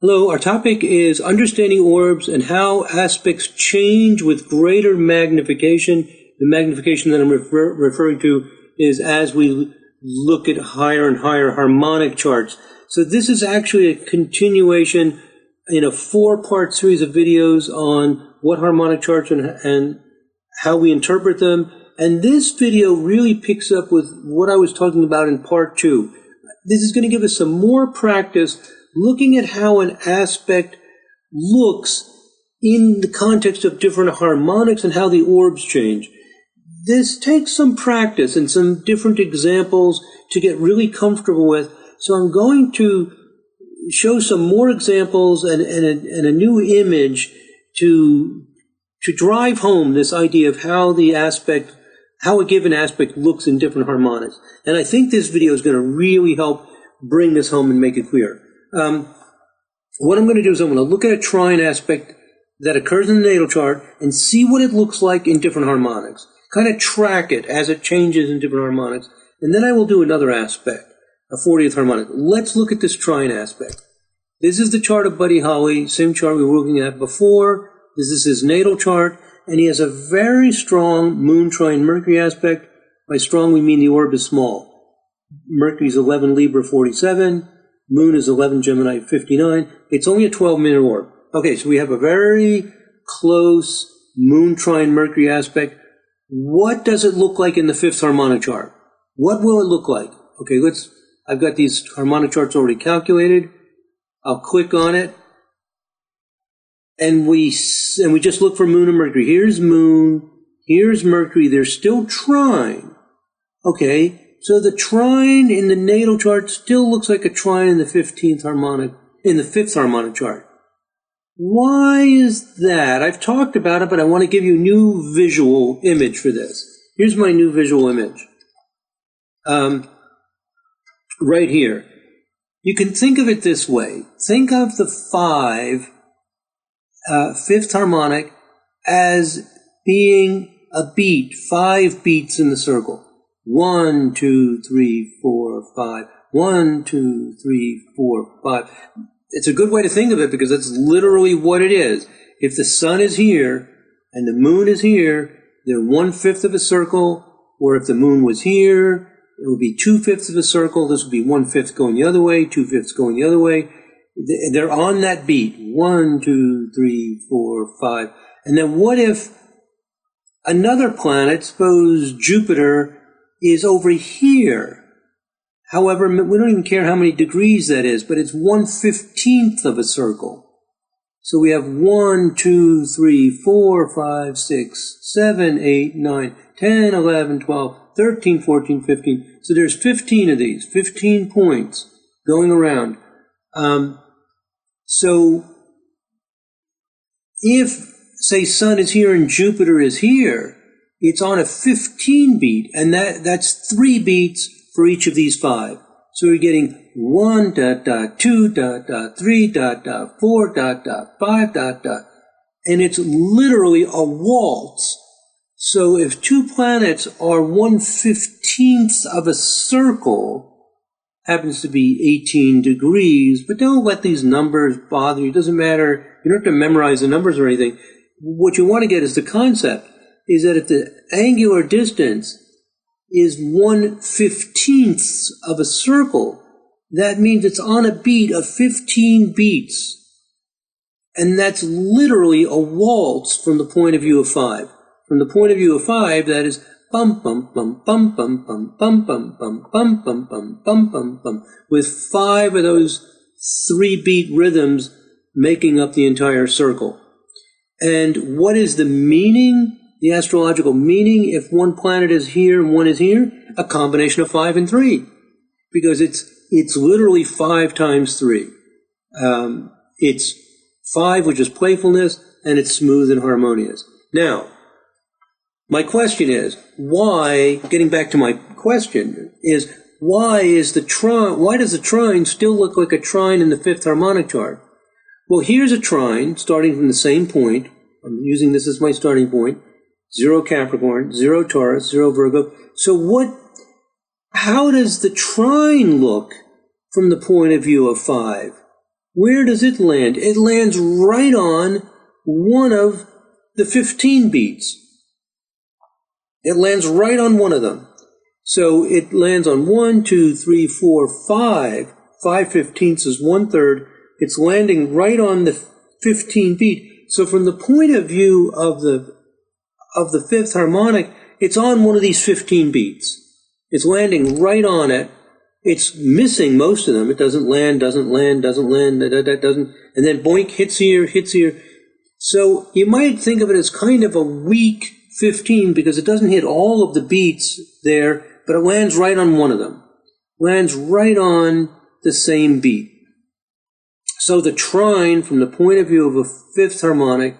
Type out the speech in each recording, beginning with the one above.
Hello, our topic is understanding orbs and how aspects change with greater magnification. The magnification that I'm referring to is as we look at higher and higher harmonic charts. So this is actually a continuation in a 4-part series of videos on what harmonic charts and how we interpret them. And this video really picks up with what I was talking about in part 2. This is going to give us some more practice looking at how an aspect looks in the context of different harmonics and how the orbs change. This takes some practice and some different examples to get really comfortable with. So I'm going to show some more examples and a new image to drive home this idea of how a given aspect looks in different harmonics. And I think this video is going to really help bring this home and make it clear. What I'm going to do is I'm going to look at a trine aspect that occurs in the natal chart and see what it looks like in different harmonics. Kind of track it as it changes in different harmonics. And then I will do another aspect, a 40th harmonic. Let's look at this trine aspect. This is the chart of Buddy Holly, same chart we were looking at before. This is his natal chart, and he has a very strong moon trine Mercury aspect. By strong, we mean the orb is small. Mercury is 11 Libra 47. Moon is 11 Gemini 59. It's only a 12-minute orb. Okay, so we have a very close moon trine Mercury aspect. What does it look like in the 5th harmonic chart? What will it look like? Okay, I've got these harmonic charts already calculated. I'll click on it. And we just look for moon and Mercury. Here's moon. Here's Mercury. They're still trine. Okay. So the trine in the natal chart still looks like a trine in the 5th harmonic chart. Why is that? I've talked about it, but I want to give you a new visual image for this. Here's my new visual image. Right here. You can think of it this way. Think of the 5th harmonic as being a beat, 5 beats in the circle. 1, 2, 3, 4, 5. 1, 2, 3, 4, 5. It's a good way to think of it because that's literally what it is. If the sun is here and the moon is here, they're 1/5 of a circle. Or if the moon was here, it would be 2/5 of a circle. This would be 1/5 going the other way, 2/5 going the other way. They're on that beat. 1, 2, 3, 4, 5. And then what if another planet, suppose Jupiter, is over here? However, we don't even care how many degrees that is, but it's 1/15 of a circle. So we have 1, 2, 3, 4, 5, 6, 7, 8, 9, 10, 11, 12, 13, 14, 15. So there's 15 of these, 15 points going around. So if, say, Sun is here and Jupiter is here, it's on a 15 beat, and that's 3 beats for each of these 5. So we're getting 1, 2, 3, 4, 5, and it's literally a waltz. So if 2 planets are 1/15 of a circle, happens to be 18 degrees, but don't let these numbers bother you. It doesn't matter. You don't have to memorize the numbers or anything. What you want to get is the concept, is that if the angular distance is 1/15 of a circle, that means it's on a beat of 15 beats. And that's literally a waltz from the point of view of 5. From the point of view of 5, that is bum bum bum bum bum bum bum bum bum bum bum bum bum bum bum, with 5 of those 3-beat rhythms making up the entire circle. And what is the meaning? The astrological meaning, if one planet is here and one is here? A combination of 5 and 3. Because it's literally 5 times 3. It's 5, which is playfulness, and it's smooth and harmonious. Now, my question is, why, getting back to my question, is why does the trine still look like a trine in the 5th harmonic chart? Well, here's a trine starting from the same point. I'm using this as my starting point. 0 Capricorn, 0 Taurus, 0 Virgo. So how does the trine look from the point of view of 5? where does it land? It lands right on one of the 15 beats. It lands right on one of them. So it lands on 1, 2, 3, 4, 5. 5/15 is 1/3. It's landing right on the 15 beat. So from the point of view of the fifth harmonic, it's on one of these 15 beats. It's landing right on it. It's missing most of them. It doesn't land, doesn't land, doesn't land, doesn't, and then boink, hits here, hits here. So you might think of it as kind of a weak 15 because it doesn't hit all of the beats there, but it lands right on one of them. Lands right on the same beat. So the trine, from the point of view of a fifth harmonic,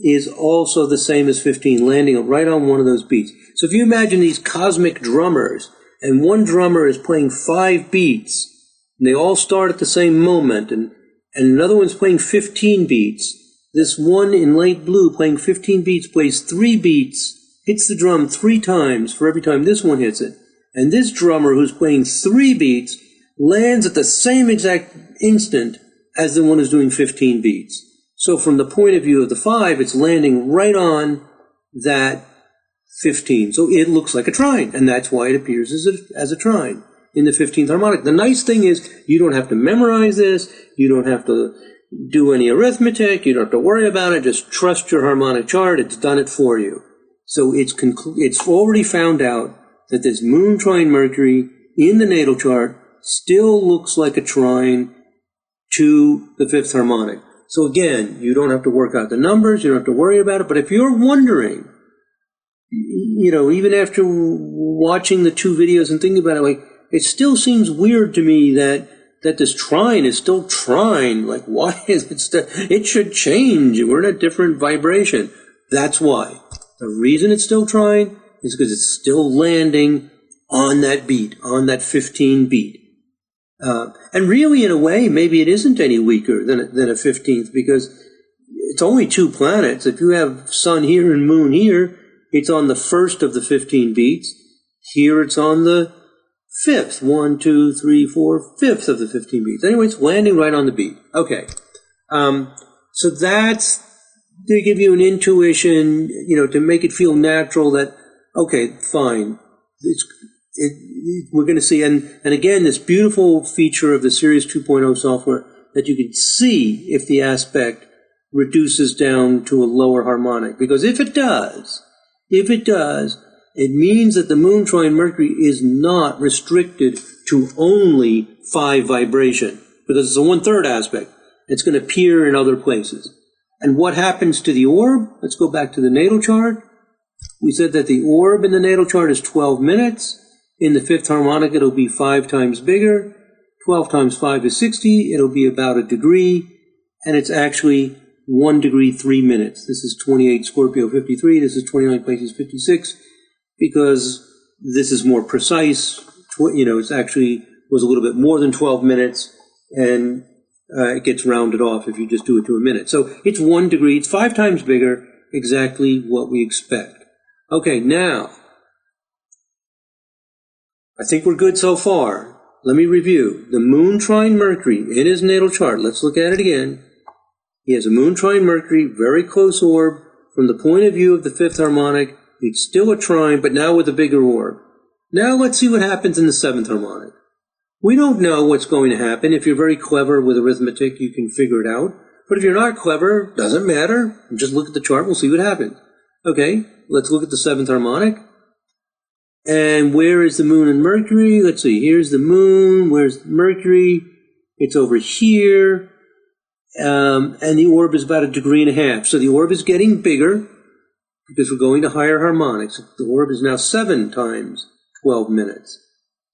is also the same as 15, landing right on one of those beats. So if you imagine these cosmic drummers, and one drummer is playing 5 beats, and they all start at the same moment, and another one's playing 15 beats. This one in light blue playing 15 beats plays 3 beats, hits the drum 3 times for every time this one hits it. And this drummer who's playing 3 beats lands at the same exact instant as the one who's doing 15 beats. So from the point of view of the 5, it's landing right on that 15. So it looks like a trine, and that's why it appears as a trine in the 15th harmonic. The nice thing is you don't have to memorize this. You don't have to do any arithmetic. You don't have to worry about it. Just trust your harmonic chart. It's done it for you. So it's already found out that this moon trine Mercury in the natal chart still looks like a trine to the 5th harmonic. So again, you don't have to work out the numbers. You don't have to worry about it. But if you're wondering, you know, even after watching the 2 videos and thinking about it, like, it still seems weird to me that this trine is still trine. Like, why is it still, it should change. We're in a different vibration. That's why. The reason it's still trine is because it's still landing on that beat, on that 15 beat. And really, in a way, maybe it isn't any weaker than a 15th, because it's only 2 planets. If you have sun here and moon here, it's on the first of the 15 beats. Here it's on the 5th. 1, 2, 3, 4, 5th of the 15 beats. Anyway, it's landing right on the beat. Okay. So that's to give you an intuition, you know, to make it feel natural that, okay, fine. We're going to see, and again, this beautiful feature of the Sirius 2.0 software, that you can see if the aspect reduces down to a lower harmonic. Because if it does, it means that the moon trine Mercury is not restricted to only 5 vibration, because it's a 1/3 aspect. It's going to appear in other places. And what happens to the orb? Let's go back to the natal chart. We said that the orb in the natal chart is 12 minutes. In the 5th harmonic, it'll be 5 times bigger. 12 times 5 is 60. It'll be about a degree. And it's actually 1 degree, 3 minutes. This is 28 Scorpio 53. This is 29 Pisces 56. Because this is more precise. You know, it's actually was a little bit more than 12 minutes. And it gets rounded off if you just do it to a minute. So it's 1 degree. It's 5 times bigger. Exactly what we expect. Okay, now, I think we're good so far. Let me review. The moon trine Mercury in his natal chart. Let's look at it again. He has a moon trine Mercury, very close orb. From the point of view of the 5th harmonic, it's still a trine, but now with a bigger orb. Now let's see what happens in the 7th harmonic. We don't know what's going to happen. If you're very clever with arithmetic, you can figure it out. But if you're not clever, doesn't matter. Just look at the chart. We'll see what happens. Okay, let's look at the 7th harmonic. And where is the moon and Mercury? Let's see. Here's the moon. Where's Mercury? It's over here. And the orb is about 1.5 degrees. So the orb is getting bigger because we're going to higher harmonics. The orb is now 7 times 12 minutes.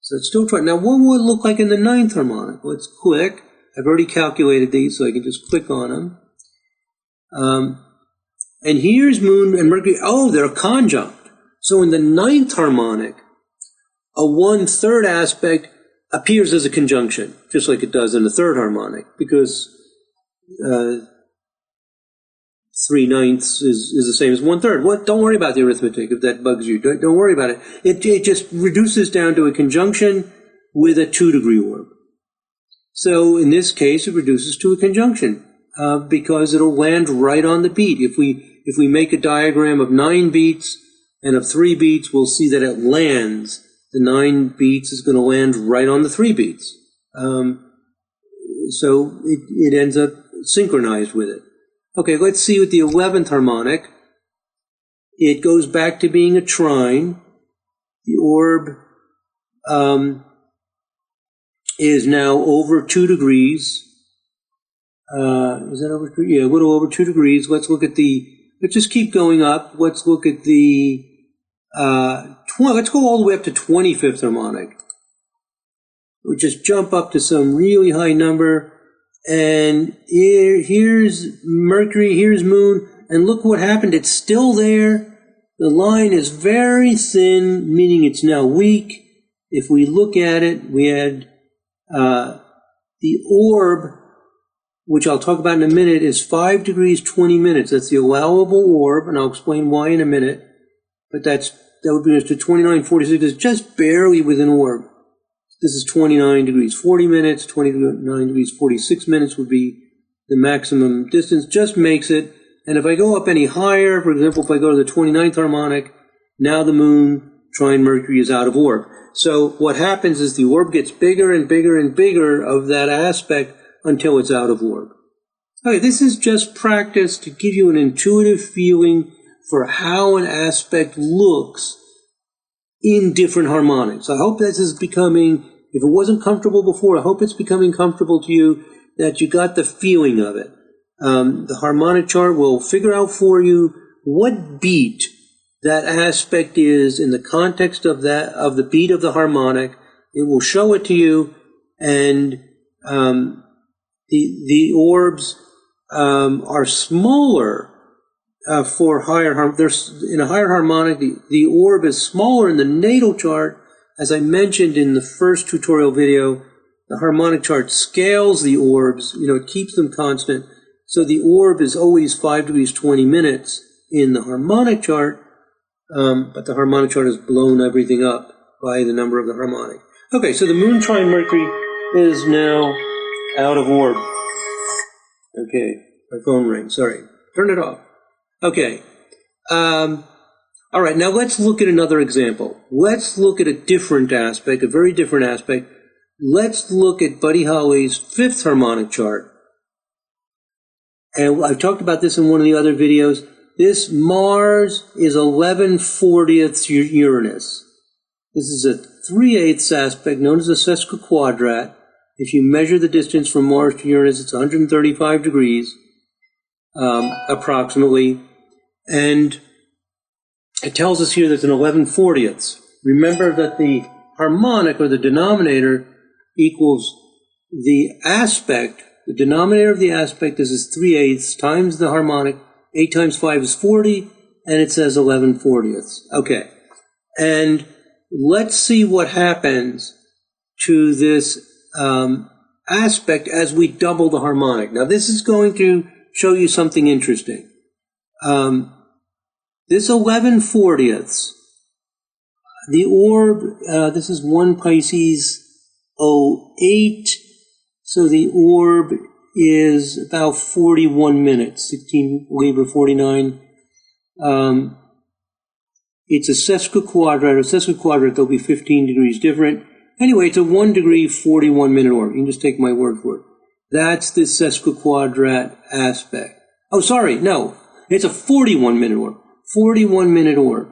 So it's still trying. Now, what will it look like in the 9th harmonic? Let's click. I've already calculated these, so I can just click on them. And here's moon and Mercury. Oh, they're conjunct. So in the 9th harmonic, a 1/3 aspect appears as a conjunction, just like it does in the 3rd harmonic, because 3/9 is the same as 1/3. What? Don't worry about the arithmetic if that bugs you. Don't worry about it. It just reduces down to a conjunction with a 2 degree orb. So in this case, it reduces to a conjunction, because it'll land right on the beat. If we make a diagram of 9 beats and of 3 beats, we'll see that it lands. The 9 beats is going to land right on the 3 beats. So it ends up synchronized with it. Okay, let's see with the 11th harmonic. It goes back to being a trine. The orb is now over 2 degrees. Is that over 2? Yeah, a little over 2 degrees. Let's just keep going up. Let's look at the, let's go all the way up to 25th harmonic. We'll just jump up to some really high number. And here's Mercury, here's Moon, and look what happened. It's still there. The line is very thin, meaning it's now weak. If we look at it, we had the orb, which I'll talk about in a minute, is 5 degrees 20 minutes. That's the allowable orb, and I'll explain why in a minute. But that would bring us to 29.46. It's just barely within orb. This is 29 degrees 40 minutes. 29 degrees 46 minutes would be the maximum distance. Just makes it. And if I go up any higher, for example, if I go to the 29th harmonic, now the Moon, trine Mercury, is out of orb. So what happens is the orb gets bigger and bigger and bigger of that aspect until it's out of orb. Okay, this is just practice to give you an intuitive feeling for how an aspect looks in different harmonics. I hope this is becoming, if it wasn't comfortable before, I hope it's becoming comfortable to you, that you got the feeling of it. The harmonic chart will figure out for you what beat that aspect is in the context of the beat of the harmonic. It will show it to you, and the orbs are smaller for higher. There's in a higher harmonic. The orb is smaller in the natal chart, as I mentioned in the first tutorial video. The harmonic chart scales the orbs. It keeps them constant. So the orb is always 5 degrees 20 minutes in the harmonic chart, but the harmonic chart has blown everything up by the number of the harmonic. Okay, so the Moon trine Mercury is now out of orb. Okay, my phone rings. Sorry, turn it off. Okay. All right, now let's look at another example. Let's look at a different aspect, a very different aspect. Let's look at Buddy Holly's 5th harmonic chart. And I've talked about this in one of the other videos. This Mars is 11/40th Uranus. This is a 3/8 aspect known as a sesquiquadrat. If you measure the distance from Mars to Uranus, it's 135 degrees, approximately. And it tells us here there's an 11/40th. Remember that the harmonic, or the denominator, equals the aspect. The denominator of the aspect is 3/8 times the harmonic. 8 times 5 is 40, and it says 11/40. Okay. And let's see what happens to this aspect as we double the harmonic. Now, this is going to show you something interesting. This 11/40, the orb, this is 1 Pisces 08, so the orb is about 41 minutes, 16 Libra 49. It's a sesquiquadrat. A sesquiquadrat, there'll be 15 degrees different. Anyway, it's a 1 degree, 41 minute orb. You can just take my word for it. That's the sesquiquadrat aspect. Oh, sorry, no. It's a 41 minute orb. 41 minute orb.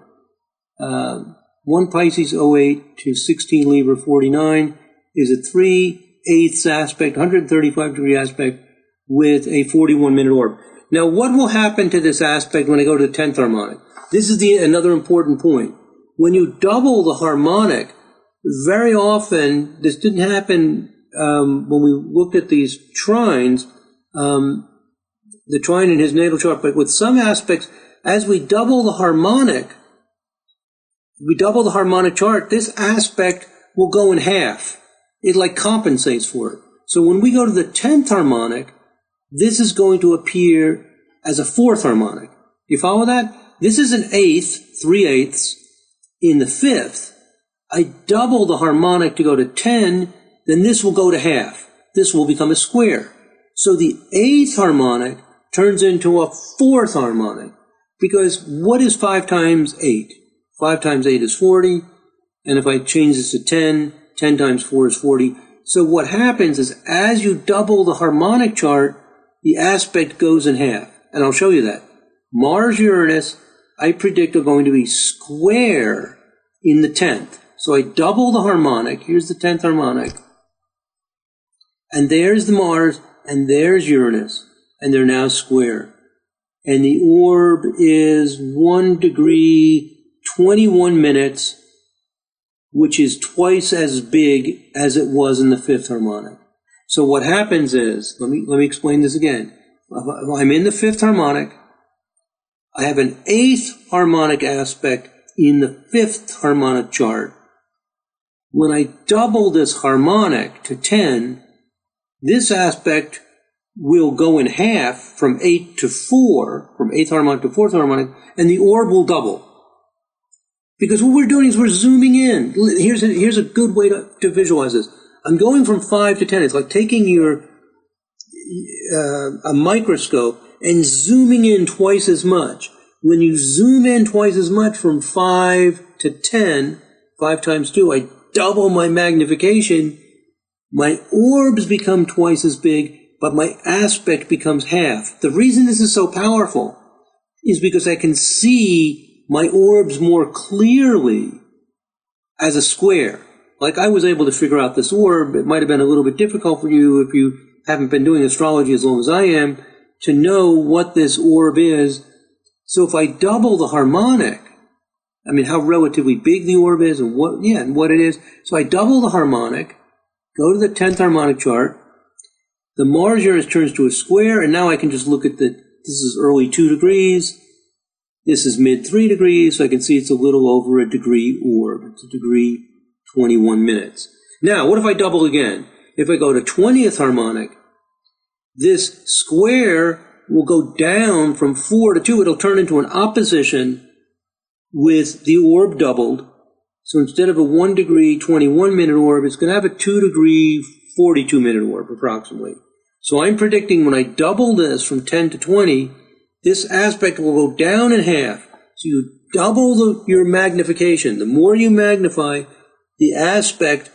1 Pisces 08 to 16 Libra 49 is a 3/8 aspect, 135 degree aspect with a 41 minute orb. Now, what will happen to this aspect when I go to the 10th harmonic? This is another important point. When you double the harmonic, very often, this didn't happen when we looked at these trines, the trine in his natal chart, but with some aspects, as we double the harmonic chart, this aspect will go in half. It compensates for it. So when we go to the 10th harmonic, this is going to appear as a 4th harmonic. You follow that? This is an 8th, 3/8 in the 5th. I double the harmonic to go to 10, then this will go to half. this will become a square. So the 8th harmonic turns into a 4th harmonic, because what is 5 times 8? 5 times 8 is 40, and if I change this to 10, 10 times 4 is 40. So what happens is, as you double the harmonic chart, the aspect goes in half. And I'll show you that. Mars-Uranus, I predict, are going to be square in the 10th. So I double the harmonic. Here's the 10th harmonic. And there's the Mars, and there's Uranus. And they're now square. And the orb is 1 degree, 21 minutes, which is twice as big as it was in the 5th harmonic. So what happens is, let me explain this again. I'm in the 5th harmonic. I have an 8th harmonic aspect in the 5th harmonic chart. When I double this harmonic to 10, this aspect will go in half from 8 to 4, from 8th harmonic to 4th harmonic, and the orb will double. Because what we're doing is we're zooming in. Here's a good way to visualize this. I'm going from 5 to 10. It's like taking a microscope and zooming in twice as much. When you zoom in twice as much from 5 to 10, 5 times 2, I double my magnification. My orbs become twice as big, but my aspect becomes half. The reason this is so powerful is because I can see my orbs more clearly as a square. Like I was able to figure out this orb. It might have been a little bit difficult for you if you haven't been doing astrology as long as I am to know what this orb is. So if I double the harmonic, I mean how relatively big the orb is and what it is. So I double the harmonic, go to the 10th harmonic chart. The Mars-Uranus turns to a square, and now I can just look at this is early 2 degrees. This is mid 3 degrees, so I can see it's a little over a degree orb. It's a degree 21 minutes. Now, what if I double again? If I go to 20th harmonic, this square will go down from 4 to 2. It'll turn into an opposition with the orb doubled. So instead of a 1 degree 21 minute orb, it's going to have a 2 degree 42 minute orb approximately. So I'm predicting when I double this from 10 to 20, this aspect will go down in half. So you double your magnification. The more you magnify, the aspect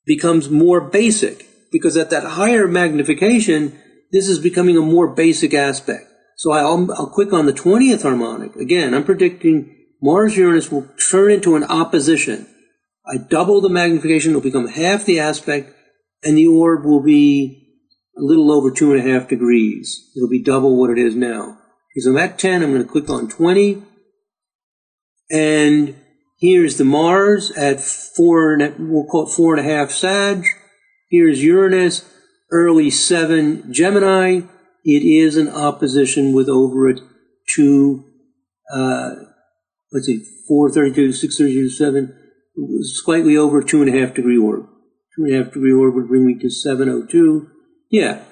becomes more basic, because at that higher magnification, this is becoming a more basic aspect. So I'll click on the 20th harmonic. Again, I'm predicting Mars-Uranus will turn into an opposition. I double the magnification, it'll become half the aspect, and the orb will be a little over 2.5 degrees. It'll be double what it is now. Because I'm at 10, I'm going to click on 20, and here's the Mars at 4, we'll call it 4.5 Sag. Here's Uranus, early 7 Gemini. It is an opposition with over a 2, 432, 632, 7, slightly over 2.5 degree orb. 2.5 degree orb would bring me to 702. Yeah,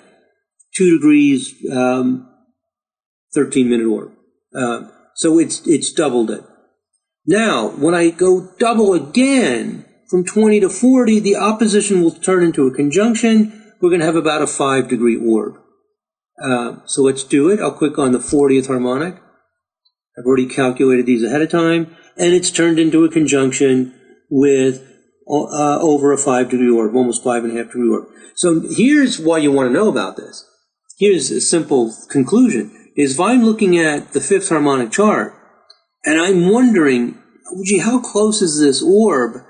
2 degrees, 13 minute orb. So it's doubled it. Now, when I go double again, from 20 to 40, the opposition will turn into a conjunction. We're going to have about a 5 degree orb. So let's do it. I'll click on the 40th harmonic. I've already calculated these ahead of time, and it's turned into a conjunction with over a 5 degree orb, almost 5.5 degree orb. So here's why you want to know about this. Here's a simple conclusion, is if I'm looking at the 5th harmonic chart, and I'm wondering, gee, how close is this orb?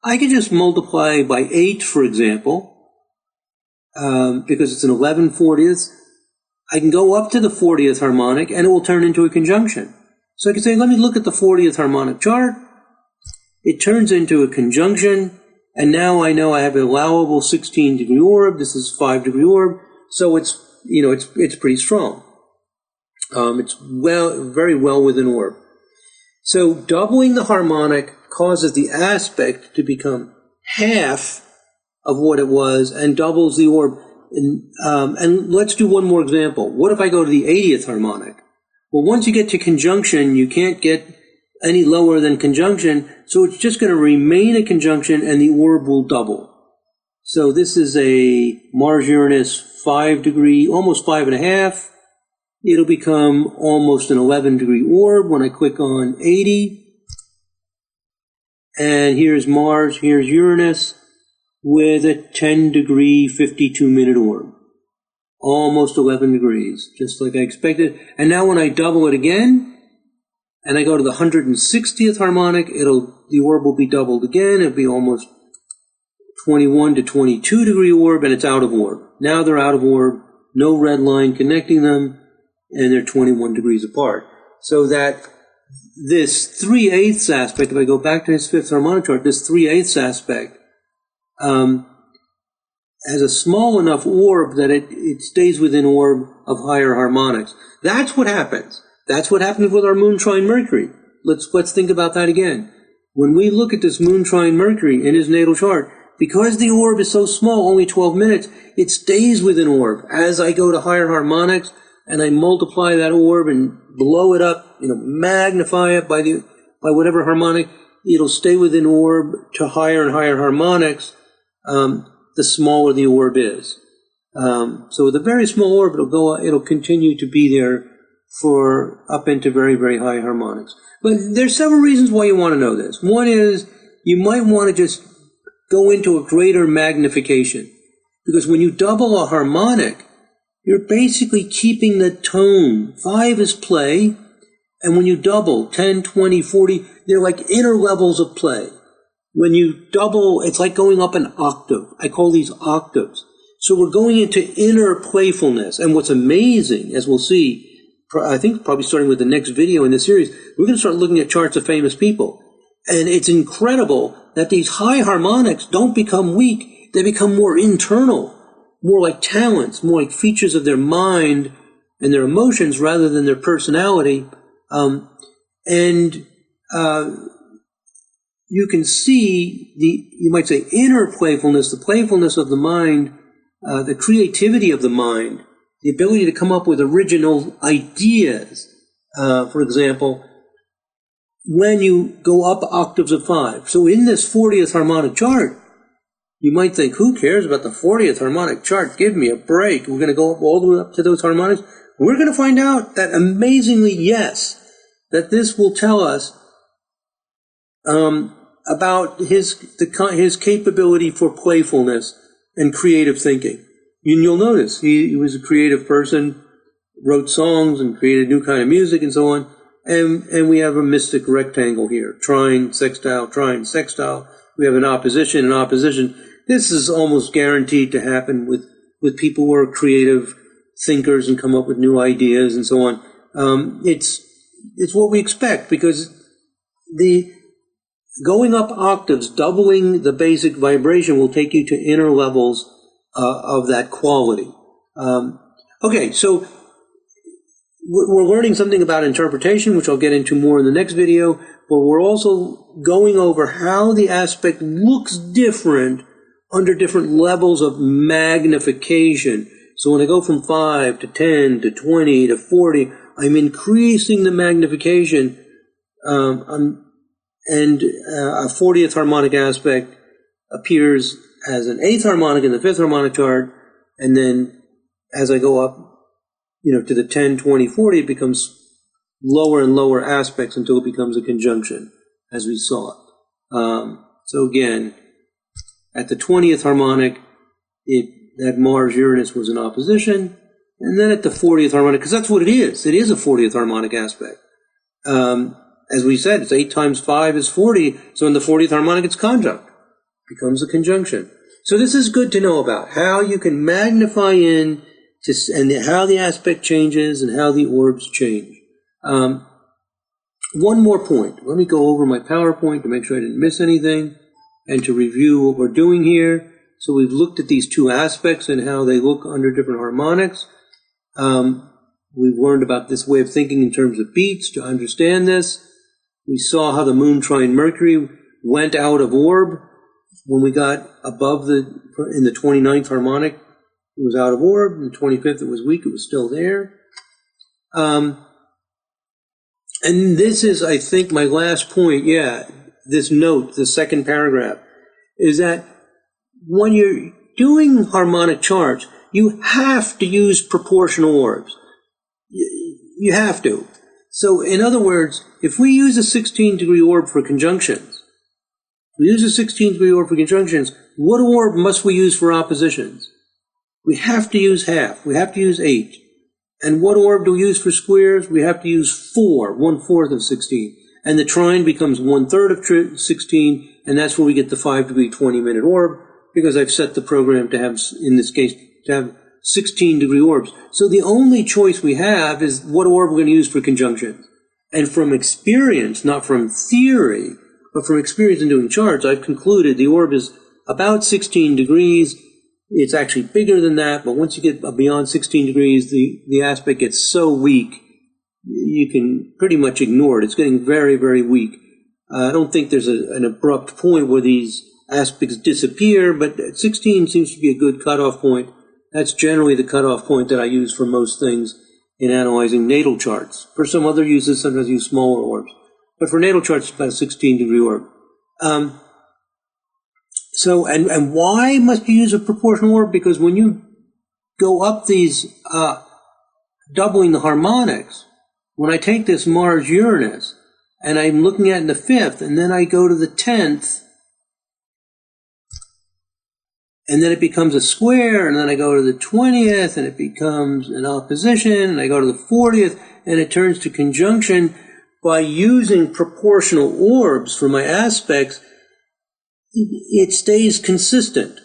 I could just multiply by 8, for example, because it's an 11/40th. I can go up to the 40th harmonic, and it will turn into a conjunction. So I can say, let me look at the 40th harmonic chart. It turns into a conjunction, and now I know I have an allowable 16 degree orb. This is 5 degree orb, so it's pretty strong. It's very well within orb. So doubling the harmonic causes the aspect to become half of what it was and doubles the orb. And let's do one more example. What if I go to the 80th harmonic? Well, once you get to conjunction, you can't get any lower than conjunction, so it's just going to remain a conjunction and the orb will double. So this is a Mars-Uranus 5 degree, almost 5.5. It'll become almost an 11 degree orb when I click on 80. And here's Mars, here's Uranus with a 10 degree, 52 minute orb. Almost 11 degrees, just like I expected. And now when I double it again, and I go to the 160th harmonic, the orb will be doubled again. It'll be almost 21 to 22 degree orb, and it's out of orb. Now they're out of orb, no red line connecting them, and they're 21 degrees apart. So that this 3/8 aspect, if I go back to his fifth harmonic chart, this 3/8 aspect has a small enough orb that it stays within orb of higher harmonics. That's what happens. That's what happens with our moon trine Mercury. Let's think about that again. When we look at this moon trine Mercury in his natal chart, because the orb is so small, only 12 minutes, it stays within orb. As I go to higher harmonics and I multiply that orb and blow it up, magnify it by whatever harmonic, it'll stay within orb to higher and higher harmonics, the smaller the orb is. So with a very small orb, it'll continue to be there for up into very, very high harmonics. But there's several reasons why you want to know this. One is you might want to just go into a greater magnification, because when you double a harmonic, you're basically keeping the tone. 5 is play, and when you double 10, 20, 40, they're like inner levels of play. When you double, it's like going up an octave. I call these octaves. So we're going into inner playfulness. And what's amazing, as we'll see, I think probably starting with the next video in this series, we're going to start looking at charts of famous people. And it's incredible that these high harmonics don't become weak. They become more internal, more like talents, more like features of their mind and their emotions rather than their personality. You can see you might say, inner playfulness, the playfulness of the mind, the creativity of the mind, the ability to come up with original ideas. For example, when you go up octaves of 5. So in this 40th harmonic chart, you might think, who cares about the 40th harmonic chart? Give me a break. We're going to go all the way up to those harmonics. We're going to find out that amazingly, yes, that this will tell us about his capability for playfulness and creative thinking. And you'll notice he was a creative person, wrote songs and created new kind of music and so on. And we have a mystic rectangle here, trine, sextile, trine, sextile. We have an opposition. This is almost guaranteed to happen with people who are creative thinkers and come up with new ideas and so on. It's what we expect, because the going up octaves, doubling the basic vibration, will take you to inner levels of that quality. Okay, so we're learning something about interpretation, which I'll get into more in the next video, but we're also going over how the aspect looks different under different levels of magnification. So when I go from 5 to 10 to 20 to 40, I'm increasing the magnification, and a 40th harmonic aspect appears as an 8th harmonic in the 5th harmonic chart, and then as I go up, to the 10, 20, 40, it becomes lower and lower aspects until it becomes a conjunction, as we saw. So again, at the 20th harmonic, that Mars-Uranus was in opposition, and then at the 40th harmonic, because that's what it is a 40th harmonic aspect. As we said, it's 8 times 5 is 40, so in the 40th harmonic it's conjunct, becomes a conjunction. So this is good to know about, how you can magnify in, and how the aspect changes and how the orbs change. One more point. Let me go over my PowerPoint to make sure I didn't miss anything and to review what we're doing here. So we've looked at these two aspects and how they look under different harmonics. We've learned about this way of thinking in terms of beats to understand this. We saw how the moon trine Mercury went out of orb when we got above in the 29th harmonic. It was out of orb. In the 25th, it was weak. It was still there. And this is, I think, my last point. Yeah, this note, the second paragraph, is that when doing harmonic charts, you have to use proportional orbs. You have to. So, in other words, if we use a 16-degree orb for conjunctions, what orb must we use for oppositions? We have to use half. We have to use 8. And what orb do we use for squares? We have to use 4, 1/4 of 16. And the trine becomes 1/3 of 16, and that's where we get the 5-degree 20-minute orb, because I've set the program to have, in this case, to have 16-degree orbs. So the only choice we have is what orb we're going to use for conjunctions. And from experience, not from theory, but from experience in doing charts, I've concluded the orb is about 16 degrees. It's actually bigger than that, but once you get beyond 16 degrees, the aspect gets so weak, you can pretty much ignore it. It's getting very, very weak. I don't think there's an abrupt point where these aspects disappear, but 16 seems to be a good cutoff point. That's generally the cutoff point that I use for most things in analyzing natal charts. For some other uses, sometimes I use smaller orbs. But for natal charts, it's about a 16-degree orb. And why must you use a proportional orb? Because when you go up these, doubling the harmonics, when I take this Mars-Uranus, and I'm looking at it in the 5th, and then I go to the 10th, and then it becomes a square, and then I go to the 20th, and it becomes an opposition, and I go to the 40th, and it turns to conjunction. By using proportional orbs for my aspects, it stays consistent.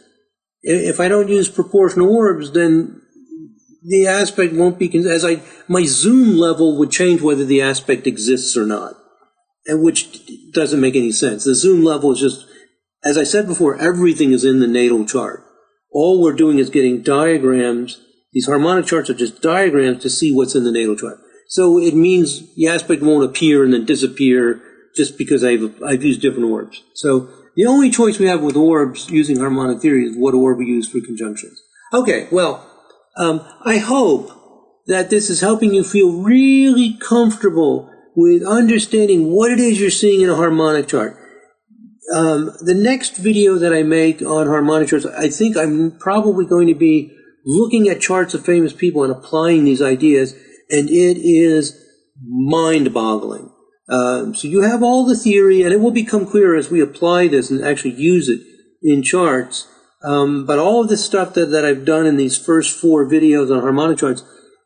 If I don't use proportional orbs, then the aspect won't be, my zoom level would change whether the aspect exists or not, and which doesn't make any sense. The zoom level is just, as I said before, everything is in the natal chart. All we're doing is getting diagrams. These harmonic charts are just diagrams to see what's in the natal chart. So it means the aspect won't appear and then disappear just because I've used different orbs. So the only choice we have with orbs using harmonic theory is what orb we use for conjunctions. Okay, well, I hope that this is helping you feel really comfortable with understanding what it is you're seeing in a harmonic chart. The next video that I make on harmonic charts, I think I'm probably going to be looking at charts of famous people and applying these ideas, and it is mind-boggling. So you have all the theory, and it will become clearer as we apply this and actually use it in charts. But all of this stuff that I've done in these first 4 videos on harmonic charts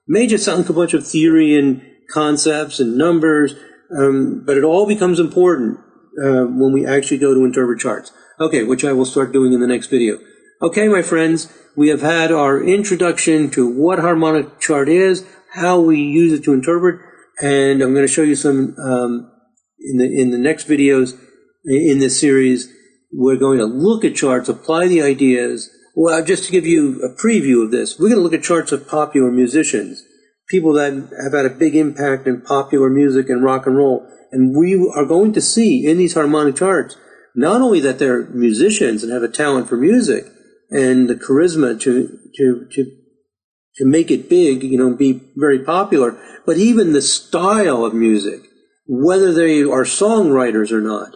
may just sound like a bunch of theory and concepts and numbers, but it all becomes important when we actually go to interpret charts. Okay, which I will start doing in the next video. Okay, my friends, we have had our introduction to what harmonic chart is, how we use it to interpret, and I'm going to show you some in the next videos in this series. We're going to look at charts, apply the ideas. Well, just to give you a preview of this, we're going to look at charts of popular musicians, people that have had a big impact in popular music and rock and roll. And we are going to see in these harmonic charts not only that they're musicians and have a talent for music and the charisma to make it big, be very popular, but even the style of music, whether they are songwriters or not,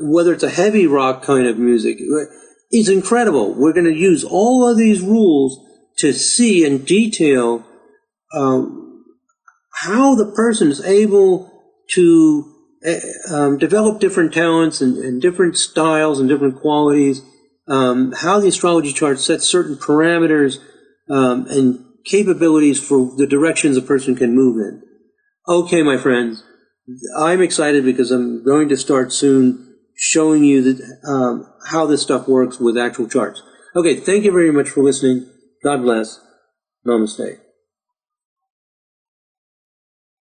whether it's a heavy rock kind of music, is incredible. We're going to use all of these rules to see in detail how the person is able to develop different talents and different styles and different qualities, how the astrology chart sets certain parameters and capabilities for the directions a person can move in. Okay, my friends, I'm excited because I'm going to start soon showing you that, how this stuff works with actual charts. Okay, thank you very much for listening. God bless. Namaste.